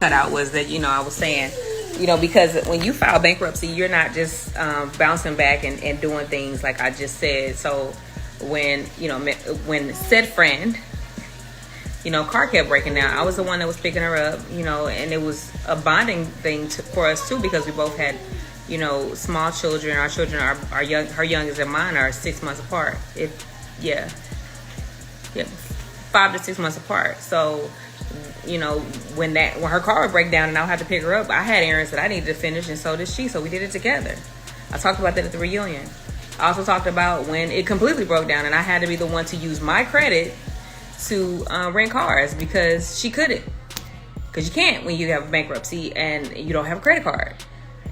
cut out was that, I was saying, because when you file bankruptcy, you're not just bouncing back and doing things like I just said. So when said friend, car kept breaking down, I was the one that was picking her up, and it was a bonding thing for us too, because we both had, small children. Our children are young. Her youngest and mine are 6 months apart. 5 to 6 months apart. So, when her car would break down and I would have to pick her up, I had errands that I needed to finish, and so did she. So we did it together. I talked about that at the reunion. I also talked about when it completely broke down and I had to be the one to use my credit to rent cars, because she couldn't. Because you can't when you have bankruptcy and you don't have a credit card.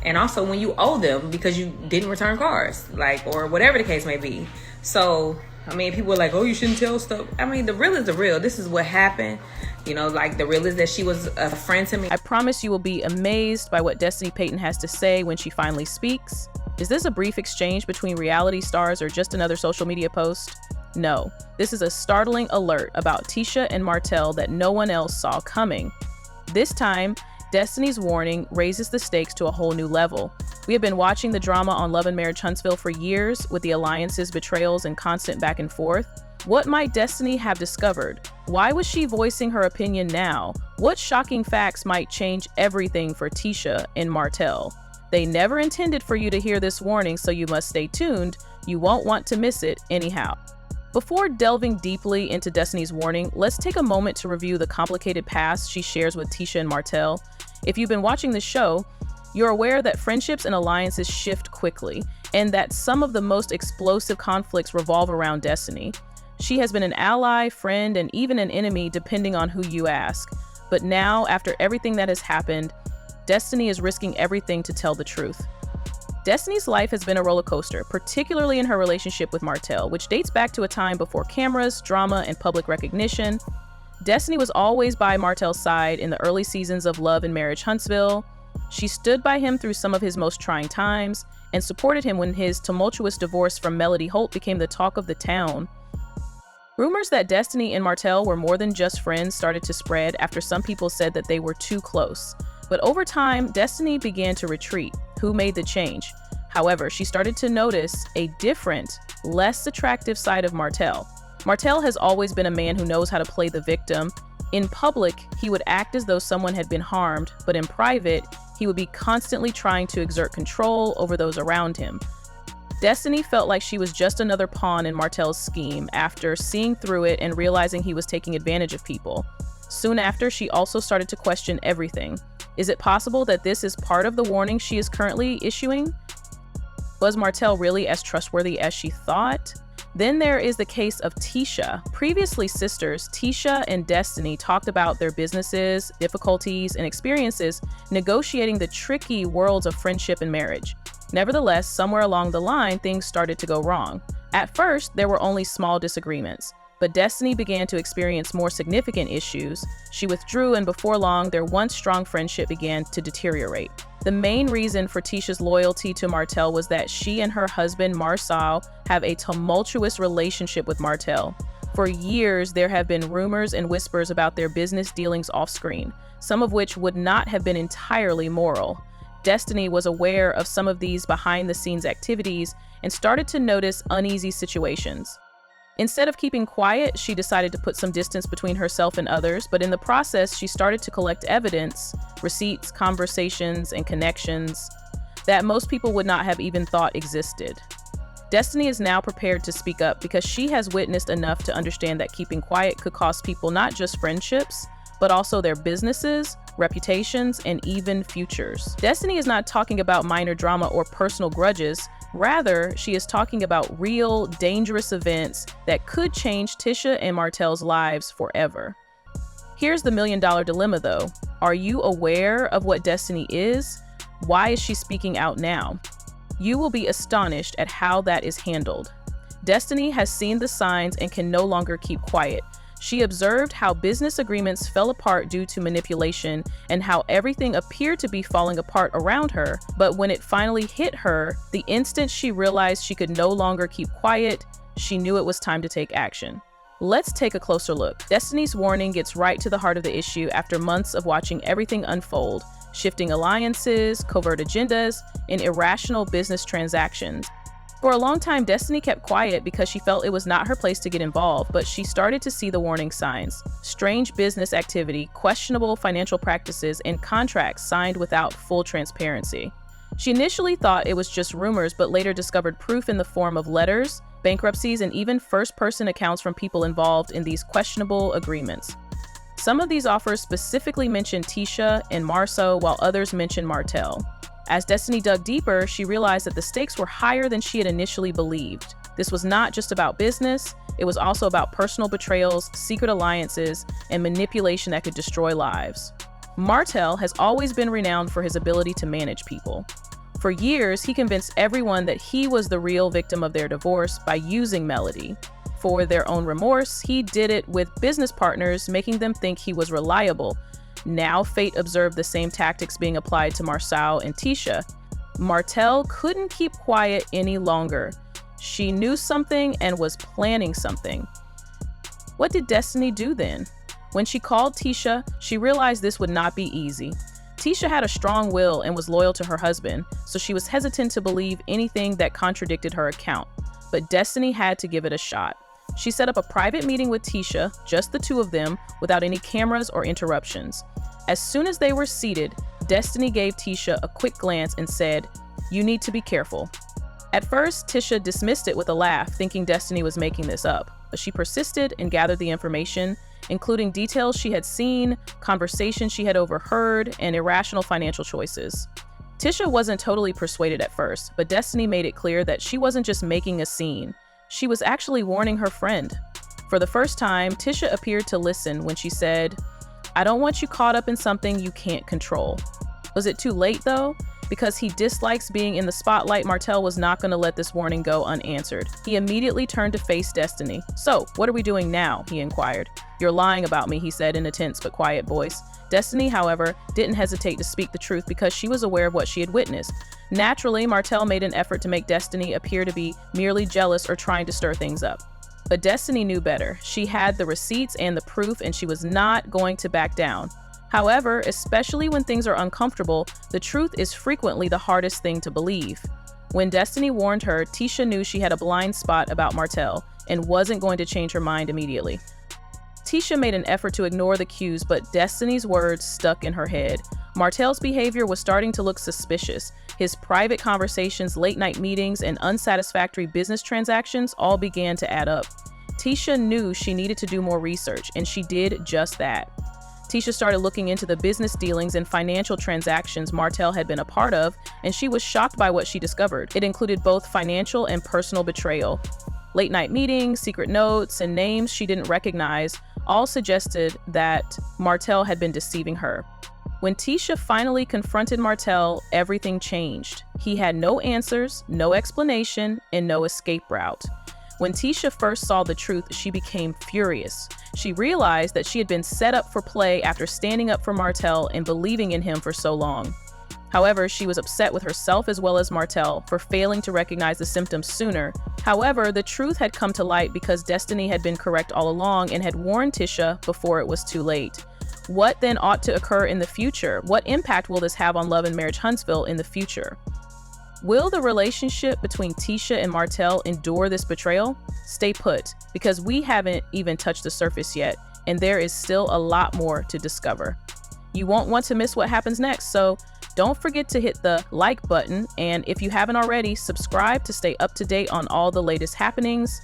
And also when you owe them because you didn't return cars, or whatever the case may be. So, people were like, oh, you shouldn't tell stuff. The real is the real. This is what happened. The real is that she was a friend to me. I promise you will be amazed by what Destiny Payton has to say when she finally speaks. Is this a brief exchange between reality stars or just another social media post? No, this is a startling alert about Tisha and Martell that no one else saw coming. This time, Destiny's warning raises the stakes to a whole new level. We have been watching the drama on Love and Marriage Huntsville for years, with the alliances, betrayals, and constant back and forth. What might Destiny have discovered? Why was she voicing her opinion now? What shocking facts might change everything for Tisha and Martell? They never intended for you to hear this warning, so you must stay tuned. You won't want to miss it anyhow. Before delving deeply into Destiny's warning, let's take a moment to review the complicated past she shares with Tisha and Martell. If you've been watching the show, you're aware that friendships and alliances shift quickly, and that some of the most explosive conflicts revolve around Destiny. She has been an ally, friend, and even an enemy depending on who you ask. But now, after everything that has happened, Destiny is risking everything to tell the truth. Destiny's life has been a roller coaster, particularly in her relationship with Martell, which dates back to a time before cameras, drama, and public recognition. Destiny was always by Martell's side in the early seasons of Love and Marriage Huntsville. She stood by him through some of his most trying times and supported him when his tumultuous divorce from Melody Holt became the talk of the town. Rumors that Destiny and Martell were more than just friends started to spread after some people said that they were too close. But over time, Destiny began to retreat. Who made the change? However, she started to notice a different, less attractive side of Martell. Martell has always been a man who knows how to play the victim. In public, he would act as though someone had been harmed, but in private, he would be constantly trying to exert control over those around him. Destiny felt like she was just another pawn in Martell's scheme after seeing through it and realizing he was taking advantage of people. Soon after, she also started to question everything. Is it possible that this is part of the warning she is currently issuing? Was Martell really as trustworthy as she thought? Then there is the case of Tisha. Previously sisters, Tisha and Destiny talked about their businesses, difficulties, and experiences negotiating the tricky worlds of friendship and marriage. Nevertheless, somewhere along the line, things started to go wrong. At first, there were only small disagreements, but Destiny began to experience more significant issues. She withdrew, and before long, their once strong friendship began to deteriorate. The main reason for Tisha's loyalty to Martell was that she and her husband, Marcel, have a tumultuous relationship with Martell. For years, there have been rumors and whispers about their business dealings off-screen, some of which would not have been entirely moral. Destiny was aware of some of these behind-the-scenes activities and started to notice uneasy situations. Instead of keeping quiet, she decided to put some distance between herself and others, but in the process, she started to collect evidence, receipts, conversations, and connections that most people would not have even thought existed. Destiny is now prepared to speak up because she has witnessed enough to understand that keeping quiet could cost people not just friendships, but also their businesses, reputations, and even futures. Destiny is not talking about minor drama or personal grudges. Rather, she is talking about real, dangerous events that could change Tisha and Martell's lives forever. Here's the million-dollar dilemma, though. Are you aware of what Destiny is? Why is she speaking out now? You will be astonished at how that is handled. Destiny has seen the signs and can no longer keep quiet. She observed how business agreements fell apart due to manipulation and how everything appeared to be falling apart around her. But when it finally hit her, the instant she realized she could no longer keep quiet, she knew it was time to take action. Let's take a closer look. Destiny's warning gets right to the heart of the issue after months of watching everything unfold, shifting alliances, covert agendas, and irrational business transactions. For a long time, Destiny kept quiet because she felt it was not her place to get involved, but she started to see the warning signs. Strange business activity, questionable financial practices, and contracts signed without full transparency. She initially thought it was just rumors, but later discovered proof in the form of letters, bankruptcies, and even first-person accounts from people involved in these questionable agreements. Some of these offers specifically mentioned Tisha and Marceau, while others mentioned Martell. As Destiny dug deeper, she realized that the stakes were higher than she had initially believed. This was not just about business, it was also about personal betrayals, secret alliances, and manipulation that could destroy lives. Martell has always been renowned for his ability to manage people. For years, he convinced everyone that he was the real victim of their divorce by using Melody. For their own remorse, he did it with business partners, making them think he was reliable. Now, fate observed the same tactics being applied to Marceau and Tisha. Martell couldn't keep quiet any longer. She knew something and was planning something. What did Destiny do then? When she called Tisha, she realized this would not be easy. Tisha had a strong will and was loyal to her husband, so she was hesitant to believe anything that contradicted her account. But Destiny had to give it a shot. She set up a private meeting with Tisha, just the two of them, without any cameras or interruptions. As soon as they were seated, Destiny gave Tisha a quick glance and said, "You need to be careful." At first, Tisha dismissed it with a laugh, thinking Destiny was making this up, but she persisted and gathered the information, including details she had seen, conversations she had overheard, and irrational financial choices. Tisha wasn't totally persuaded at first, but Destiny made it clear that she wasn't just making a scene. She was actually warning her friend. For the first time, Tisha appeared to listen when she said, "I don't want you caught up in something you can't control." Was it too late though? Because he dislikes being in the spotlight, Martell was not going to let this warning go unanswered. He immediately turned to face Destiny. "So, what are we doing now?" he inquired. "You're lying about me," he said in a tense but quiet voice. Destiny, however, didn't hesitate to speak the truth because she was aware of what she had witnessed. Naturally, Martell made an effort to make Destiny appear to be merely jealous or trying to stir things up. But Destiny knew better. She had the receipts and the proof, and she was not going to back down. However, especially when things are uncomfortable, the truth is frequently the hardest thing to believe. When Destiny warned her, Tisha knew she had a blind spot about Martell and wasn't going to change her mind immediately. Tisha made an effort to ignore the cues, but Destiny's words stuck in her head. Martell's behavior was starting to look suspicious. His private conversations, late-night meetings, and unsatisfactory business transactions all began to add up. Tisha knew she needed to do more research, and she did just that. Tisha started looking into the business dealings and financial transactions Martell had been a part of, and she was shocked by what she discovered. It included both financial and personal betrayal. Late-night meetings, secret notes, and names she didn't recognize all suggested that Martell had been deceiving her. When Tisha finally confronted Martell, everything changed. He had no answers, no explanation, and no escape route. When Tisha first saw the truth, she became furious. She realized that she had been set up for play after standing up for Martell and believing in him for so long. However, she was upset with herself as well as Martell for failing to recognize the symptoms sooner. However, the truth had come to light because Destiny had been correct all along and had warned Tisha before it was too late. What then ought to occur in the future? What impact will this have on Love and Marriage Huntsville in the future? Will the relationship between Tisha and Martell endure this betrayal? Stay put, because we haven't even touched the surface yet, and there is still a lot more to discover. You won't want to miss what happens next, so don't forget to hit the like button, and if you haven't already, subscribe to stay up to date on all the latest happenings.